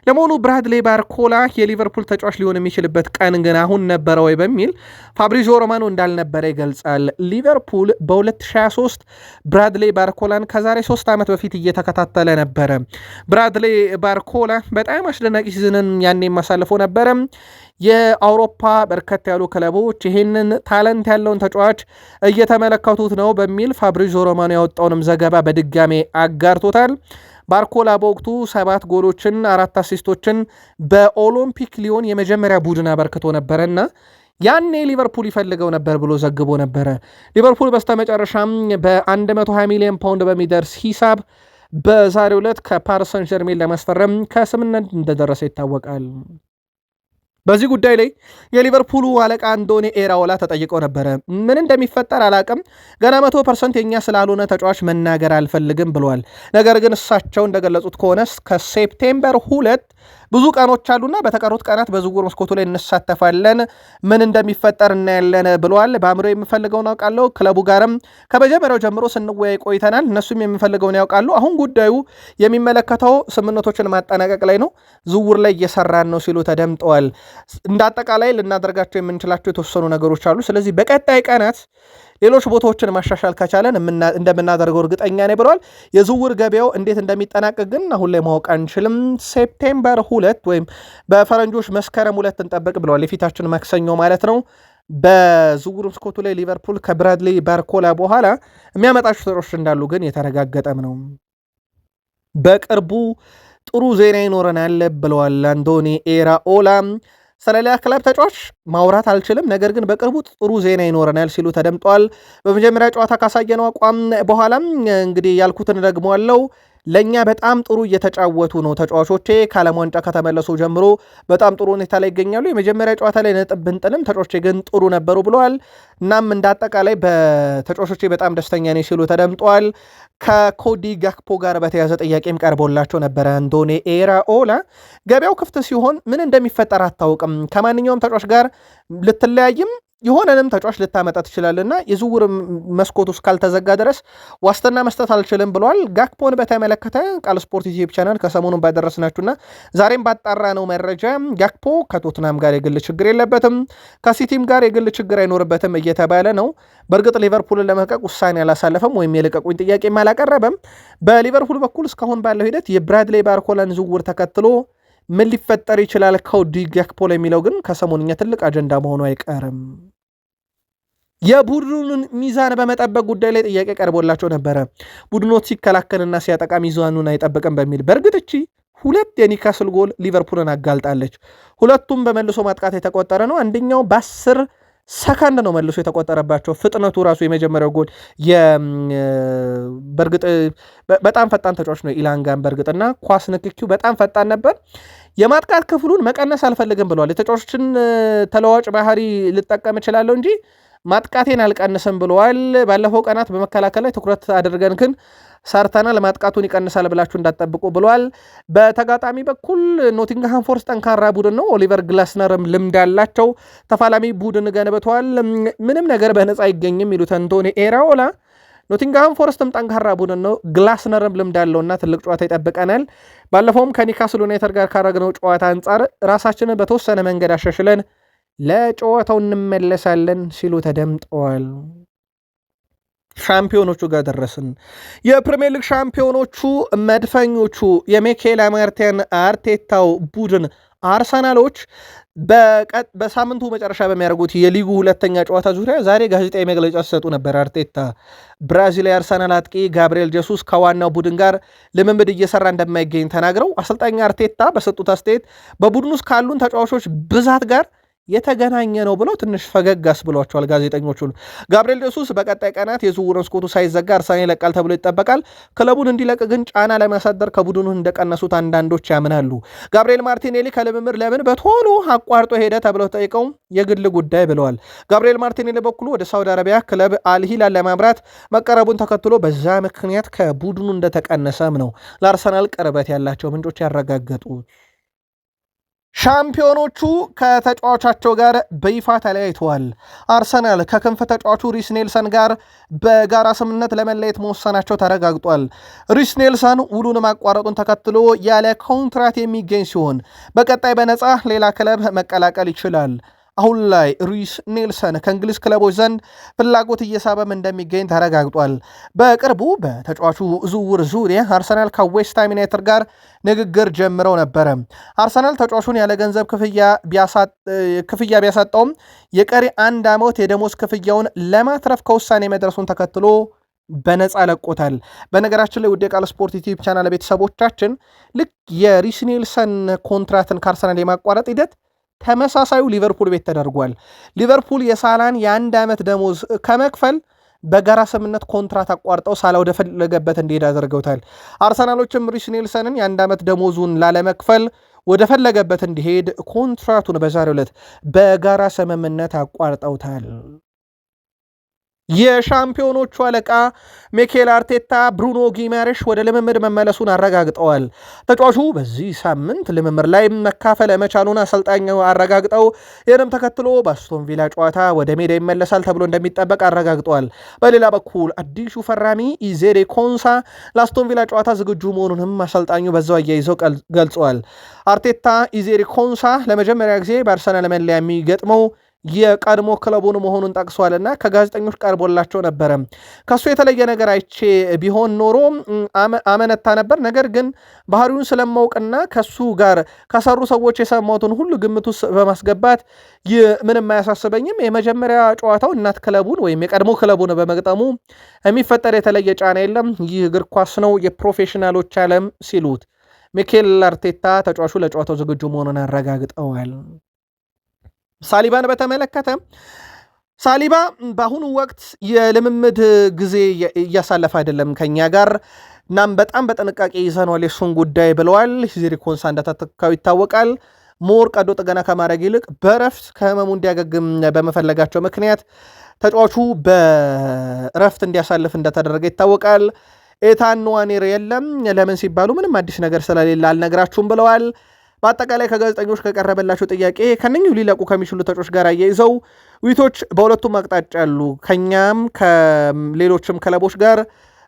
ለመሆኑ ብራድሌ ባርኮላ የሊቨርፑል ተጫዋች ሊሆን የሚችልበት ቀን ግን አሁን ነበረ ወይ በሚል ፋብሪዚዮ ሮማኖ እንዳልነበረ ይገልጻል። ሊቨርፑል በ2023 ብራድሌ ባርኮላን ከዛሬ 3 ዓመት በፊት እየተከታተለ ነበረ። ብራድሌ ባርኮላ በጣም አስደናቂ ሲዝንን ያኔ ማሳልፎ ነበረ። የአውሮፓ በርከት ያሉ ክለቦች ይህንን ታለንት ያለውን ተጫዋች እየተመለከቱት ነው በሚል ፋብሪዚዮ ሮማኖ ያወጣውንም ዘገባ በድጋሜ አጋርቶታል። ባርኮላ በወቅቱ 7 ጎሎችን 4 አሲስቶችን በኦሎምፒክ ሊዮን የመጀመሪያ ቡድን አበርክቶ ነበረና ያኔ ሊቨርፑል ይፈልገው ነበር ብሎ ዘግቦ ነበረ። ሊቨርፑል በስተመጨረሻም በ120 ሚሊዮን ፓውንድ በሚደርስ ሂሳብ በዛሬው ዕለት ከፓሪስ ሰን ዠርሜን ለማስፈረም ከስምምነት እንደደረሰ ይታወቃል። በዚህ ጉዳይ ላይ የሊቨርፑሉ አለቃ አንዶኒ ኤራኦላ ተጠይቀው ነበረ። ምን እንደሚፈጠር አላቅም፣ ገና 100% የኛ ስላልሆነ ተጫዋች መናገር አልፈልግም ብለዋል። ነገር ግን እሳቸው እንደገለጹት ከሆነ ከሴፕቴምበር 2 ብዙ ቀኖች አሉና በተቀሩት ቀናት በዝውውር መስኮቱ ላይ እንሳተፋለን፣ ምን እንደሚፈጠር እናያለን ብለዋል። በአእምሮ የምፈልገውን አውቃለሁ፣ ክለቡ ጋርም ከመጀመሪያው ጀምሮ ስንወያይ ቆይተናል፣ እነሱም የምፈልገውን ያውቃሉ። አሁን ጉዳዩ የሚመለከተው ስምምነቶችን ማጠናቀቅ ላይ ነው፣ ዝውውር ላይ እየሰራን ነው ሲሉ ተደምጠዋል። እንደ አጠቃላይ ልናደርጋቸው የምንችላቸው የተወሰኑ ነገሮች አሉ። ስለዚህ በቀጣይ ቀናት ሌሎች ቦታዎችን ማሻሻል ከቻለን እንደምናደርገው እርግጠኛ ነኝ ብለዋል። የዝውውር ገበያው እንዴት እንደሚጠናቀቅ ግን አሁን ላይ ማወቅ አንችልም። ሴፕቴምበር 2 ወይም በፈረንጆች መስከረም 2 እንጠብቅ ብለዋል። የፊታችን ማክሰኞ ማለት ነው። በዝውውር መስኮቱ ላይ ሊቨርፑል ከብራድሌ ባርኮላ በኋላ የሚያመጣቸው ተጫዋቾች እንዳሉ ግን የተረጋገጠም ነው። በቅርቡ ጥሩ ዜና ይኖረናል ብለዋል አንዶኒ ኤራኦላ። ስለሌላ ክለብ ተጫዋች ማውራት አልችልም፣ ነገር ግን በቅርቡ ጥሩ ዜና ይኖረናል ሲሉ ተደምጠዋል። በመጀመሪያ ጨዋታ ካሳየነው አቋም በኋላም እንግዲህ ያልኩትን ደግሞ አለው ለእኛ በጣም ጥሩ እየተጫወቱ ነው ተጫዋቾቼ፣ ከዓለም ዋንጫ ከተመለሱ ጀምሮ በጣም ጥሩ ሁኔታ ላይ ይገኛሉ። የመጀመሪያ ጨዋታ ላይ ነጥብ ብንጥልም ተጫዋቾቼ ግን ጥሩ ነበሩ ብለዋል። እናም እንደ አጠቃላይ በተጫዋቾቼ በጣም ደስተኛ ነኝ ሲሉ ተደምጠዋል። ከኮዲ ጋክፖ ጋር በተያዘ ጥያቄም ቀርቦላቸው ነበረ አንዶኒ ኤራኦላ። ገበያው ክፍት ሲሆን ምን እንደሚፈጠር አታውቅም፣ ከማንኛውም ተጫዋች ጋር ልትለያይም የሆነንም ተጫዋች ልታመጣ ትችላለና የዝውውር መስኮቱ እስካልተዘጋ ድረስ ዋስትና መስጠት አልችልም ብለዋል። ጋክፖን በተመለከተ ቃል ስፖርት ዩቲዩብ ቻናል ከሰሞኑን ባደረስናችሁና ዛሬም ባጣራ ነው መረጃ ጋክፖ ከቶትናም ጋር የግል ችግር የለበትም፣ ከሲቲም ጋር የግል ችግር አይኖርበትም እየተባለ ነው። በእርግጥ ሊቨርፑልን ለመልቀቅ ውሳኔ አላሳለፈም ወይም የልቀቁኝ ጥያቄም አላቀረበም። በሊቨርፑል በኩል እስካሁን ባለው ሂደት የብራድሌ ባርኮላን ዝውውር ተከትሎ ምን ሊፈጠር ይችላል ኮዲ ጋክፖ የሚለው ግን ከሰሞንኛ ትልቅ አጀንዳ መሆኑ አይቀርም። የቡድኑን ሚዛን በመጠበቅ ጉዳይ ላይ ጥያቄ ቀርቦላቸው ነበረ። ቡድኖት ሲከላከልና ሲያጠቃ ሚዛኑን አይጠብቅም በሚል በእርግጥ እቺ 2 የኒካስል ጎል ሊቨርፑልን አጋልጣለች። ሁለቱም በመልሶ ማጥቃት የተቆጠረ ነው። አንደኛው በ10 ሰከንድ ነው መልሶ የተቆጠረባቸው። ፍጥነቱ ራሱ የመጀመሪያው ጎል በእርግጥ በጣም ፈጣን ተጫዋች ነው ኢላንጋን በእርግጥና ኳስ ንክኪው በጣም ፈጣን ነበር። የማጥቃት ክፍሉን መቀነስ አልፈልግም ብለዋል። የተጫዋቾችን ተለዋጭ ባህሪ ልጠቀም እችላለሁ እንጂ ማጥቃቴን አልቀንስም ብለዋል። ባለፈው ቀናት በመከላከል ላይ ትኩረት አድርገን ግን ሰርተናል፣ ማጥቃቱን ይቀንሳል ብላችሁ እንዳትጠብቁ ብለዋል። በተጋጣሚ በኩል ኖቲንግሃም ፎረስት ጠንካራ ቡድን ነው። ኦሊቨር ግላስነርም ልምድ ያላቸው ተፋላሚ ቡድን ገንብተዋል። ምንም ነገር በነፃ አይገኝም ይሉት አንዶኒ ኤራኦላ። ኖቲንግሃም ፎረስትም ጠንካራ ቡድን ነው፣ ግላስነርም ልምድ ያለውና ትልቅ ጨዋታ ይጠብቀናል። ባለፈውም ከኒካስል ዩናይትድ ጋር ካረግነው ጨዋታ አንጻር ራሳችንን በተወሰነ መንገድ አሻሽለን ለጨዋታው እንመለሳለን ሲሉ ተደምጠዋል። ሻምፒዮኖቹ ጋር ደረስን። የፕሪሚየር ሊግ ሻምፒዮኖቹ መድፈኞቹ የሚኬል አርቴታው ቡድን አርሰናሎች በሳምንቱ መጨረሻ በሚያደርጉት የሊጉ ሁለተኛ ጨዋታ ዙሪያ ዛሬ ጋዜጣዊ መግለጫ ሲሰጡ ነበር። አርቴታ ብራዚላዊ አርሰናል አጥቂ ጋብሪኤል ጀሱስ ከዋናው ቡድን ጋር ልምምድ እየሰራ እንደማይገኝ ተናግረው አሰልጣኝ አርቴታ በሰጡት አስተያየት በቡድን ውስጥ ካሉን ተጫዋቾች ብዛት ጋር የተገናኘ ነው ብለው ትንሽ ፈገጋስ ብሏቸዋል ጋዜጠኞቹን። ጋብሪኤል ጀሱስ በቀጣይ ቀናት የዝውውር መስኮቱ ሳይዘጋ አርሰናል ይለቃል ተብሎ ይጠበቃል። ክለቡን እንዲለቅ ግን ጫና ለማሳደር ከቡድኑ እንደቀነሱት አንዳንዶች ያምናሉ። ጋብሪኤል ማርቲኔሊ ከልምምድ ለምን በቶሎ አቋርጦ ሄደ ተብለው ጠይቀው የግል ጉዳይ ብለዋል። ጋብሪኤል ማርቲኔሊ በኩሉ ወደ ሳውዲ አረቢያ ክለብ አልሂላል ለማምራት መቀረቡን ተከትሎ በዛ ምክንያት ከቡድኑ እንደተቀነሰም ነው ለአርሰናል ቅርበት ያላቸው ምንጮች ያረጋገጡት። ሻምፒዮኖቹ ከተጫዋቻቸው ጋር በይፋ ተለያይተዋል። አርሰናል ከክንፍ ተጫዋቹ ሪስ ኔልሰን ጋር በጋራ ስምምነት ለመለየት መወሰናቸው ተረጋግጧል። ሪስ ኔልሰን ውሉን ማቋረጡን ተከትሎ ያለ ኮንትራት የሚገኝ ሲሆን በቀጣይ በነፃ ሌላ ክለብ መቀላቀል ይችላል። አሁን ላይ ሪስ ኔልሰን ከእንግሊዝ ክለቦች ዘንድ ፍላጎት እየሳበም እንደሚገኝ ተረጋግጧል። በቅርቡ በተጫዋቹ ዝውውር ዙሪያ አርሰናል ከዌስትሃም ዩናይትድ ጋር ንግግር ጀምረው ነበረ። አርሰናል ተጫዋቹን ያለ ገንዘብ ክፍያ ቢያሳጣውም የቀሪ 1 ዓመት የደሞዝ ክፍያውን ለማትረፍ ከውሳኔ መድረሱን ተከትሎ በነፃ ለቆታል። በነገራችን ላይ ውድ የቃል ስፖርት ዩቲዩብ ቻናል ቤተሰቦቻችን ልክ የሪስ ኔልሰን ኮንትራትን ከአርሰናል የማቋረጥ ሂደት ተመሳሳዩ ሊቨርፑል ቤት ተደርጓል። ሊቨርፑል የሳላን የ1 ዓመት ደሞዝ ከመክፈል በጋራ ስምምነት ኮንትራት አቋርጠው ሳላ ወደ ፈለገበት እንዲሄድ አድርገውታል። አርሰናሎችም ሪስ ኔልሰንን የ1 ዓመት ደሞዙን ላለመክፈል ወደ ፈለገበት እንዲሄድ ኮንትራቱን በዛሬው ዕለት በጋራ ስምምነት አቋርጠውታል። የሻምፒዮኖቹ አለቃ ሚኬል አርቴታ ብሩኖ ጊማሬሽ ወደ ልምምድ መመለሱን አረጋግጠዋል። ተጫዋቹ በዚህ ሳምንት ልምምድ ላይ መካፈል መቻሉን አሰልጣኙ አረጋግጠው ይህንም ተከትሎ በአስቶን ቪላ ጨዋታ ወደ ሜዳ ይመለሳል ተብሎ እንደሚጠበቅ አረጋግጠዋል። በሌላ በኩል አዲሱ ፈራሚ ኢዜሬ ኮንሳ ለአስቶን ቪላ ጨዋታ ዝግጁ መሆኑንም አሰልጣኙ በዛው አያይዘው ገልጸዋል። አርቴታ ኢዜሬ ኮንሳ ለመጀመሪያ ጊዜ በአርሰናል መለያ የሚገጥመው የቀድሞ ክለቡን መሆኑን ጠቅሷልና ከጋዜጠኞች ቀርቦላቸው ነበረ። ከሱ የተለየ ነገር አይቼ ቢሆን ኖሮ አመነታ ነበር። ነገር ግን ባህሪውን ስለማውቅና ከሱ ጋር ከሰሩ ሰዎች የሰማሁትን ሁሉ ግምት ውስጥ በማስገባት ምንም አያሳስበኝም። የመጀመሪያ ጨዋታው እናት ክለቡን ወይም የቀድሞ ክለቡን በመግጠሙ የሚፈጠር የተለየ ጫና የለም። ይህ እግር ኳስ ነው፣ የፕሮፌሽናሎች ዓለም ሲሉት ሚኬል አርቴታ ተጫዋቹ ለጨዋታው ዝግጁ መሆኑን አረጋግጠዋል። ሳሊባን በተመለከተ ሳሊባ በአሁኑ ወቅት የልምምድ ጊዜ እያሳለፈ አይደለም ከኛ ጋር፣ እናም በጣም በጥንቃቄ ይዘነዋል የሱን ጉዳይ ብለዋል። ኢዜሬ ኮንሳ እንደተተካው ይታወቃል። ሞር ቀዶ ጥገና ከማድረግ ይልቅ በረፍት ከህመሙ እንዲያገግም በመፈለጋቸው ምክንያት ተጫዋቹ በረፍት እንዲያሳልፍ እንደተደረገ ይታወቃል። ኤታን ንዋኔር የለም። ለምን ሲባሉ ምንም አዲስ ነገር ስለሌለ አልነግራችሁም ብለዋል። በአጠቃላይ ከጋዜጠኞች ከቀረበላቸው ጥያቄ ከነኚሁ ሊለቁ ከሚችሉ ተጫዋቾች ጋር አያይዘው ውይይቶች በሁለቱም አቅጣጫ ያሉ ከኛም ከሌሎችም ክለቦች ጋር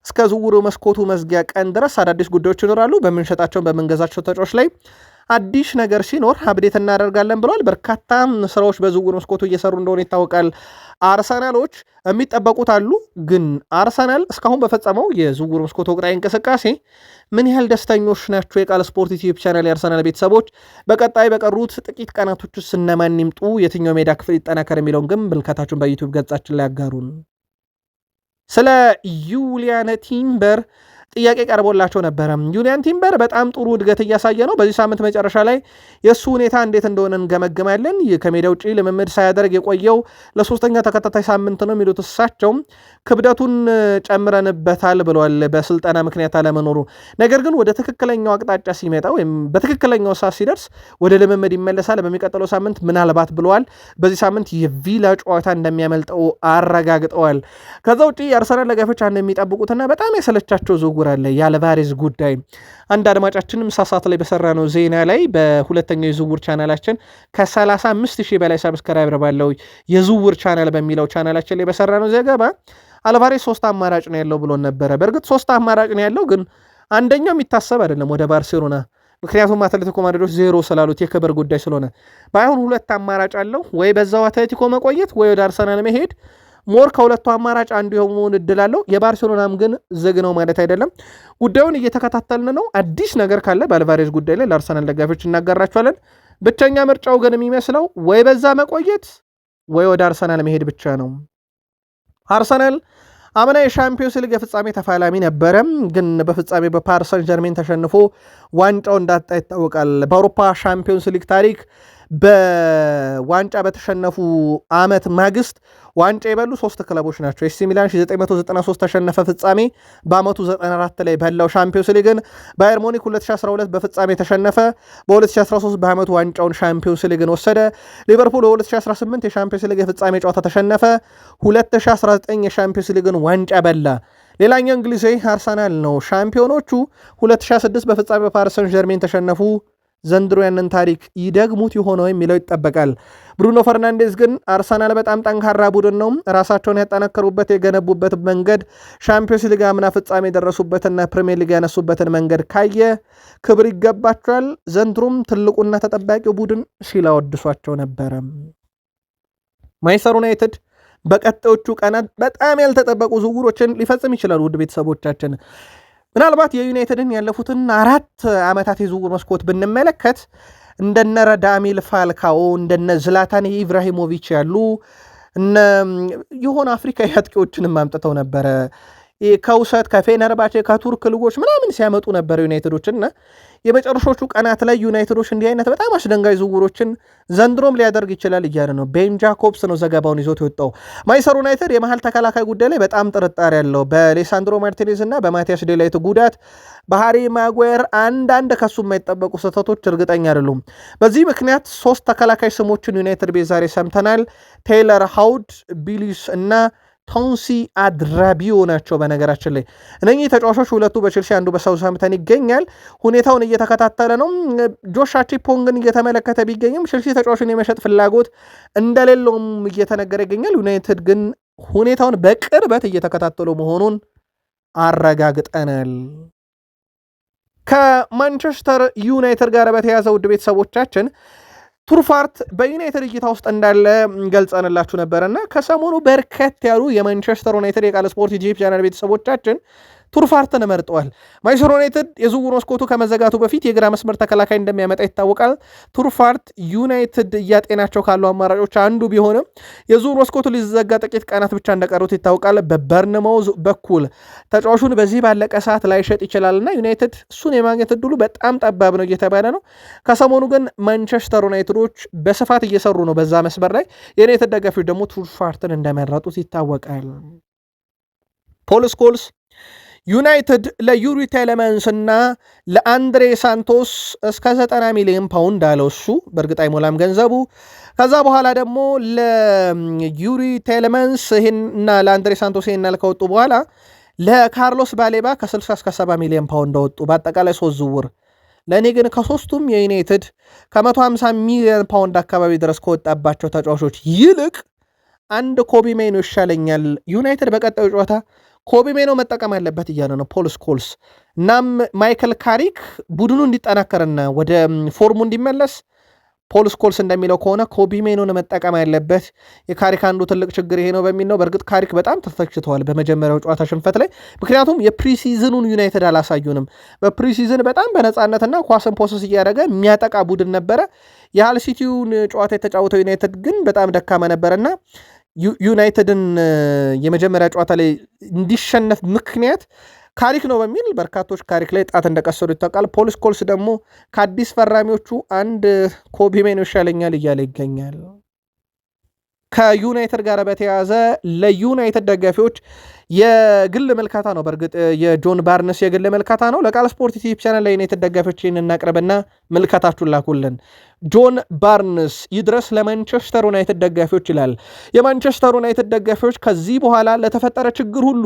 እስከ ዝውውሩ መስኮቱ መዝጊያ ቀን ድረስ አዳዲስ ጉዳዮች ይኖራሉ። በምንሸጣቸው በምንገዛቸው ተጫዋቾች ላይ አዲስ ነገር ሲኖር አብዴት እናደርጋለን ብለዋል። በርካታ ስራዎች በዝውውር መስኮቱ እየሰሩ እንደሆነ ይታወቃል። አርሰናሎች የሚጠበቁት አሉ። ግን አርሰናል እስካሁን በፈጸመው የዝውውር መስኮቱ ወቅታዊ እንቅስቃሴ ምን ያህል ደስተኞች ናቸው? የቃል ስፖርት ዩቲዩብ ቻናል የአርሰናል ቤተሰቦች በቀጣይ በቀሩት ጥቂት ቀናቶች ውስጥ እነማን ይምጡ፣ የትኛው ሜዳ ክፍል ይጠናከር የሚለውን ግን ምልከታችሁን በዩቲዩብ ገጻችን ላይ ያጋሩን። ስለ ዩሊያን ቲምበር ጥያቄ ቀርቦላቸው ነበረ። ዩሊያን ቲምበር በጣም ጥሩ እድገት እያሳየ ነው። በዚህ ሳምንት መጨረሻ ላይ የእሱ ሁኔታ እንዴት እንደሆነ እንገመግማለን። ከሜዳ ውጭ ልምምድ ሳያደርግ የቆየው ለሶስተኛ ተከታታይ ሳምንት ነው የሚሉት እሳቸው ክብደቱን ጨምረንበታል ብለዋል፣ በስልጠና ምክንያት አለመኖሩ። ነገር ግን ወደ ትክክለኛው አቅጣጫ ሲመጣ ወይም በትክክለኛው ሰዓት ሲደርስ ወደ ልምምድ ይመለሳል በሚቀጥለው ሳምንት ምናልባት ብለዋል። በዚህ ሳምንት የቪላ ጨዋታ እንደሚያመልጠው አረጋግጠዋል። ከዛ ውጭ የአርሰናል ደጋፊዎች አንድ የሚጠብቁትና በጣም የሰለቻቸው ዝውውር አለ፣ የአልቫሬዝ ጉዳይ። አንድ አድማጫችንም ሳሳት ላይ በሰራነው ዜና ላይ በሁለተኛው የዝውውር ቻናላችን ከ35,000 በላይ ሰብስክራይበር ባለው የዝውውር ቻናል በሚለው ቻናላችን ላይ በሰራነው ዘገባ አልቫሬዝ 3 አማራጭ ነው ያለው ብሎን ነበረ። በእርግጥ 3 አማራጭ ነው ያለው፣ ግን አንደኛው የሚታሰብ አይደለም ወደ ባርሴሎና፣ ምክንያቱም አትሌቲኮ ማድሪዶች 0 ስላሉት የክብር ጉዳይ ስለሆነ። ባይሆን 2 አማራጭ አለው፣ ወይ በዛው አትሌቲኮ መቆየት ወይ ወደ አርሰናል መሄድ። ሞር ከሁለቱ አማራጭ አንዱ የሆነውን እድል አለው። የባርሴሎናም ግን ዝግ ነው ማለት አይደለም። ጉዳዩን እየተከታተልን ነው። አዲስ ነገር ካለ በአልቫሬዝ ጉዳይ ላይ ለአርሰናል ደጋፊዎች እናጋራቸዋለን። ብቸኛ ምርጫው ግን የሚመስለው ወይ በዛ መቆየት ወይ ወደ አርሰናል መሄድ ብቻ ነው። አርሰናል አምና የሻምፒዮንስ ሊግ የፍጻሜ ተፋላሚ ነበረም፣ ግን በፍጻሜ በፓሪስ ሰን ጀርሜን ተሸንፎ ዋንጫው እንዳጣ ይታወቃል። በአውሮፓ ሻምፒዮንስ ሊግ ታሪክ በዋንጫ በተሸነፉ ዓመት ማግስት ዋንጫ የበሉ 3 ክለቦች ናቸው። ኤሲ ሚላን 1993 ተሸነፈ ፍጻሜ፣ በአመቱ 94 ላይ በላው ሻምፒዮንስ ሊግን። ባየር ሙኒክ 2012 በፍጻሜ ተሸነፈ፣ በ2013 በአመቱ ዋንጫውን ሻምፒዮንስ ሊግን ወሰደ። ሊቨርፑል በ2018 የሻምፒዮንስ ሊግ የፍጻሜ ጨዋታ ተሸነፈ፣ 2019 የሻምፒዮንስ ሊግን ዋንጫ በላ። ሌላኛው እንግሊዛዊ አርሰናል ነው። ሻምፒዮኖቹ 2006 በፍጻሜ በፓሪስ ሰን ጀርሜን ተሸነፉ፣ ዘንድሮ ያንን ታሪክ ይደግሙት ይሆነው የሚለው ይጠበቃል። ብሩኖ ፈርናንዴዝ ግን አርሰናል በጣም ጠንካራ ቡድን ነው፣ ራሳቸውን ያጠናከሩበት የገነቡበት መንገድ ሻምፒዮንስ ሊግ አምና ፍጻሜ የደረሱበትና ፕሪሚየር ሊግ ያነሱበትን መንገድ ካየ ክብር ይገባቸዋል፣ ዘንድሮም ትልቁና ተጠባቂው ቡድን ሲል አወድሷቸው ነበረ። ማንቸስተር ዩናይትድ በቀጣዮቹ ቀናት በጣም ያልተጠበቁ ዝውውሮችን ሊፈጽም ይችላል። ውድ ቤተሰቦቻችን ምናልባት የዩናይትድን ያለፉትን 4 ዓመታት የዝውውር መስኮት ብንመለከት እንደነ ራዳሚል ፋልካኦ እንደነ ዝላታን ኢብራሂሞቪች ያሉ የሆነ አፍሪካዊ አጥቂዎችንም አምጥተው ነበረ። ከውሰት ከፌነርባቼ ከቱርክ ልጎች ምናምን ሲያመጡ ነበር ዩናይትዶችና የመጨረሻዎቹ ቀናት ላይ ዩናይትዶች እንዲህ አይነት በጣም አስደንጋጭ ዝውውሮችን ዘንድሮም ሊያደርግ ይችላል እያለ ነው። ቤን ጃኮብስ ነው ዘገባውን ይዞት የወጣው። ማንቸስተር ዩናይትድ የመሃል ተከላካይ ጉዳይ ላይ በጣም ጥርጣሬ ያለው በሌሳንድሮ ማርቲኔዝ እና በማቲያስ ዴላይት ጉዳት በሃሪ ማጓየር አንዳንድ ከሱ የማይጠበቁ ስህተቶች እርግጠኛ አይደሉም። በዚህ ምክንያት 3 ተከላካይ ስሞችን ዩናይትድ ቤት ዛሬ ሰምተናል። ቴይለር ሃውድ፣ ቢሊስ እና ቶንሲ አድራቢዮ ናቸው። በነገራችን ላይ እነኚህ ተጫዋቾች ሁለቱ በቼልሲ አንዱ በሳውዝሃምፕተን ይገኛል። ሁኔታውን እየተከታተለ ነው። ጆሽ አቺፖንግን እየተመለከተ ቢገኝም ቼልሲ ተጫዋቹን የመሸጥ ፍላጎት እንደሌለውም እየተነገረ ይገኛል። ዩናይትድ ግን ሁኔታውን በቅርበት እየተከታተሉ መሆኑን አረጋግጠናል። ከማንቸስተር ዩናይትድ ጋር በተያያዘ ውድ ቤተሰቦቻችን ቱርፋርት በዩናይትድ እይታ ውስጥ እንዳለ ገልጸንላችሁ ነበርና ከሰሞኑ በርከት ያሉ የማንቸስተር ዩናይትድ የቃል ስፖርት ዩቲዩብ ቻናል ቤተሰቦቻችን ቱርፋርትን መርጠዋል። ማንቸስተር ዩናይትድ የዝውውር መስኮቱ ከመዘጋቱ በፊት የግራ መስመር ተከላካይ እንደሚያመጣ ይታወቃል። ቱርፋርት ዩናይትድ እያጤናቸው ካሉ አማራጮች አንዱ ቢሆንም የዝውውር መስኮቱ ሊዘጋ ጥቂት ቀናት ብቻ እንደቀሩት ይታወቃል። በበርንማውዝ በኩል ተጫዋቹን በዚህ ባለቀ ሰዓት ላይሸጥ ይችላልና ዩናይትድ እሱን የማግኘት እድሉ በጣም ጠባብ ነው እየተባለ ነው። ከሰሞኑ ግን ማንቸስተር ዩናይትዶች በስፋት እየሰሩ ነው በዛ መስመር ላይ። የዩናይትድ ደጋፊዎች ደግሞ ቱርፋርትን እንደመረጡት ይታወቃል። ፖል ስኮልስ ዩናይትድ ለዩሪ ቴሌማንስ እና ለአንድሬ ሳንቶስ እስከ 90 ሚሊዮን ፓውንድ አለው። እሱ በእርግጥ አይሞላም ገንዘቡ። ከዛ በኋላ ደግሞ ለዩሪ ቴሌማንስ ይህና ለአንድሬ ሳንቶስ ይህን ከወጡ በኋላ ለካርሎስ ባሌባ ከ60 እስከ 70 ሚሊዮን ፓውንድ ወጡ። በአጠቃላይ 3 ዝውውር። ለእኔ ግን ከሶስቱም የዩናይትድ ከ150 ሚሊዮን ፓውንድ አካባቢ ድረስ ከወጣባቸው ተጫዋቾች ይልቅ አንድ ኮቢ ሜይኖ ይሻለኛል። ዩናይትድ በቀጣዩ ጨዋታ ኮቢ ሜይኖ መጠቀም ያለበት እያለ ነው ፖል ስኮልስ። እናም ማይክል ካሪክ ቡድኑ እንዲጠናከርና ወደ ፎርሙ እንዲመለስ ፖል ስኮልስ እንደሚለው ከሆነ ኮቢ ሜይኖን መጠቀም ያለበት። የካሪክ አንዱ ትልቅ ችግር ይሄ ነው በሚል ነው። በእርግጥ ካሪክ በጣም ተተችተዋል በመጀመሪያው ጨዋታ ሽንፈት ላይ፣ ምክንያቱም የፕሪሲዝኑን ዩናይትድ አላሳዩንም። በፕሪሲዝን በጣም በነፃነትና ኳስን ፖሰስ እያደረገ የሚያጠቃ ቡድን ነበረ። የሃል ሲቲውን ጨዋታ የተጫወተው ዩናይትድ ግን በጣም ደካማ ነበረና ዩናይትድን የመጀመሪያ ጨዋታ ላይ እንዲሸነፍ ምክንያት ካሪክ ነው በሚል በርካቶች ካሪክ ላይ ጣት እንደቀሰሩ ይታወቃል። ፖል ስኮልስ ደግሞ ከአዲስ ፈራሚዎቹ አንድ ኮቢ ሜይኖ ይሻለኛል እያለ ይገኛል። ከዩናይትድ ጋር በተያያዘ ለዩናይትድ ደጋፊዎች የግል መልካታ ነው። በእርግጥ የጆን ባርንስ የግል መልካታ ነው። ለቃል ስፖርት ዩቲዩብ ቻናል ለዩናይትድ ደጋፊዎች ይህን እናቅርብና መልካታችሁን ላኩልን። ጆን ባርንስ ይድረስ ለማንቸስተር ዩናይትድ ደጋፊዎች ይላል። የማንቸስተር ዩናይትድ ደጋፊዎች ከዚህ በኋላ ለተፈጠረ ችግር ሁሉ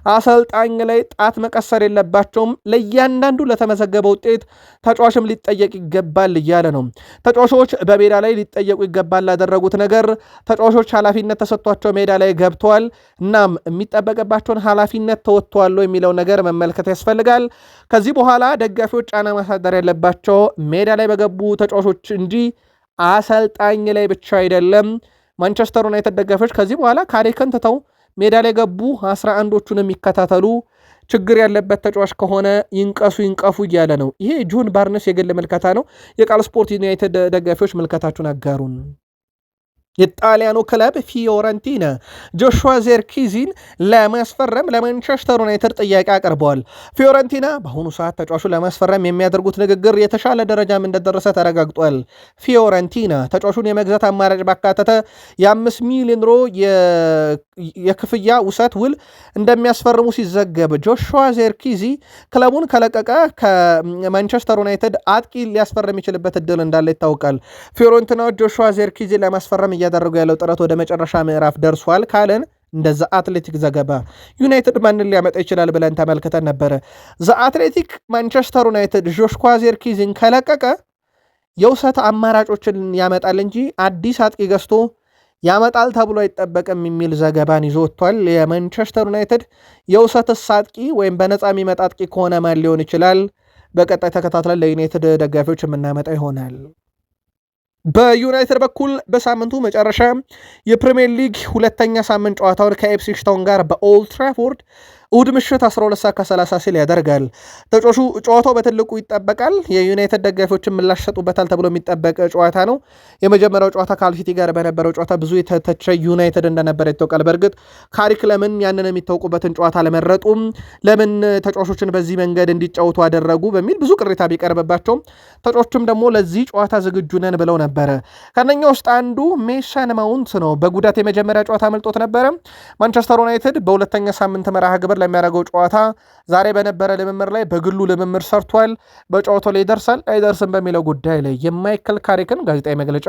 አሰልጣኝ ላይ ጣት መቀሰር የለባቸውም። ለእያንዳንዱ ለተመዘገበ ውጤት ተጫዋችም ሊጠየቅ ይገባል እያለ ነው። ተጫዋቾች በሜዳ ላይ ሊጠየቁ ይገባል ላደረጉት ነገር። ተጫዋቾች ኃላፊነት ተሰጥቷቸው ሜዳ ላይ ገብተዋል። እናም የሚጠበቅባቸውን ኃላፊነት ተወጥተዋል የሚለው ነገር መመልከት ያስፈልጋል። ከዚህ በኋላ ደጋፊዎች ጫና ማሳደር ያለባቸው ሜዳ ላይ በገቡ ተጫዋቾች እንጂ አሰልጣኝ ላይ ብቻ አይደለም። ማንቸስተር ዩናይትድ ደጋፊዎች ከዚህ በኋላ ካሪክን ትተው ሜዳ ላይ ገቡ 11ዎቹን የሚከታተሉ፣ ችግር ያለበት ተጫዋች ከሆነ ይንቀፉ እያለ ነው። ይሄ ጆን ባርነስ የግል ምልከታ ነው። የቃል ስፖርት ዩናይትድ ደጋፊዎች ምልከታችሁን አጋሩን። የጣሊያኑ ክለብ ፊዮረንቲና ጆሹዋ ዜርኪዚን ለማስፈረም ለማንቸስተር ዩናይትድ ጥያቄ አቅርበዋል። ፊዮረንቲና በአሁኑ ሰዓት ተጫዋቹን ለማስፈረም የሚያደርጉት ንግግር የተሻለ ደረጃም እንደደረሰ ተረጋግጧል። ፊዮረንቲና ተጫዋቹን የመግዛት አማራጭ ባካተተ የ5 ሚሊዮን ዩሮ የክፍያ ውሰት ውል እንደሚያስፈርሙ ሲዘገብ፣ ጆሹዋ ዜርኪዚ ክለቡን ከለቀቀ ከማንቸስተር ዩናይትድ አጥቂ ሊያስፈርም ይችልበት እድል እንዳለ ይታወቃል። ፊዮረንቲናዎች ጆሹዋ ዜርኪዚ ለማስፈረም እያደረጉ ያለው ጥረት ወደ መጨረሻ ምዕራፍ ደርሷል ካለን እንደዛ አትሌቲክ ዘገባ ዩናይትድ ማንን ሊያመጣ ይችላል ብለን ተመልክተን ነበረ። ዘ አትሌቲክ ማንቸስተር ዩናይትድ ጆሹዋ ዜርኪዚን ከለቀቀ የውሰት አማራጮችን ያመጣል እንጂ አዲስ አጥቂ ገዝቶ ያመጣል ተብሎ አይጠበቅም የሚል ዘገባን ይዞ ወጥቷል። የማንቸስተር ዩናይትድ የውሰትስ አጥቂ ወይም በነፃ የሚመጣ አጥቂ ከሆነ ማን ሊሆን ይችላል? በቀጣይ ተከታትለን ለዩናይትድ ደጋፊዎች የምናመጣ ይሆናል። በዩናይትድ በኩል በሳምንቱ መጨረሻ የፕሪሚየር ሊግ ሁለተኛ ሳምንት ጨዋታውን ከኢፕስዊች ታውን ጋር በኦልድ ትራፎርድ እሁድ ምሽት 12 ሰዓት ከ30 ሲል ያደርጋል። ተጫዋቹ ጨዋታው በትልቁ ይጠበቃል። የዩናይትድ ደጋፊዎችን ምላሽ ሰጡበታል ተብሎ የሚጠበቅ ጨዋታ ነው። የመጀመሪያው ጨዋታ ከአልሲቲ ጋር በነበረው ጨዋታ ብዙ የተተቸ ዩናይትድ እንደነበረ ይታወቃል። በእርግጥ ካሪክ ለምን ያንን የሚታወቁበትን ጨዋታ አልመረጡም፣ ለምን ተጫዋቾችን በዚህ መንገድ እንዲጫወቱ አደረጉ በሚል ብዙ ቅሬታ ቢቀርብባቸውም ተጫዋቾችም ደግሞ ለዚህ ጨዋታ ዝግጁ ነን ብለው ነበረ። ከነኛ ውስጥ አንዱ ሜሰን ማውንት ነው። በጉዳት የመጀመሪያ ጨዋታ መልጦት ነበረ። ማንቸስተር ዩናይትድ በሁለተኛ ሳምንት መርሃ ግብር ለሚያደርገው ጨዋታ ዛሬ በነበረ ልምምር ላይ በግሉ ልምምር ሰርቷል። በጨዋታው ላይ ይደርሳል አይደርስም በሚለው ጉዳይ ላይ የማይክል ካሪክን ጋዜጣዊ መግለጫ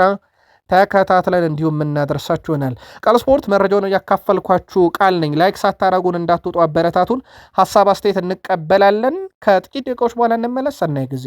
ተከታትለን እንዲሁም የምናደርሳችሁ ይሆናል። ቃል ስፖርት መረጃውን እያካፈልኳችሁ ቃል ነኝ። ላይክ ሳታረጉን እንዳትወጡ አበረታቱን። ሀሳብ አስተያየት እንቀበላለን። ከጥቂት ደቂቃዎች በኋላ እንመለስ። ሰናይ ጊዜ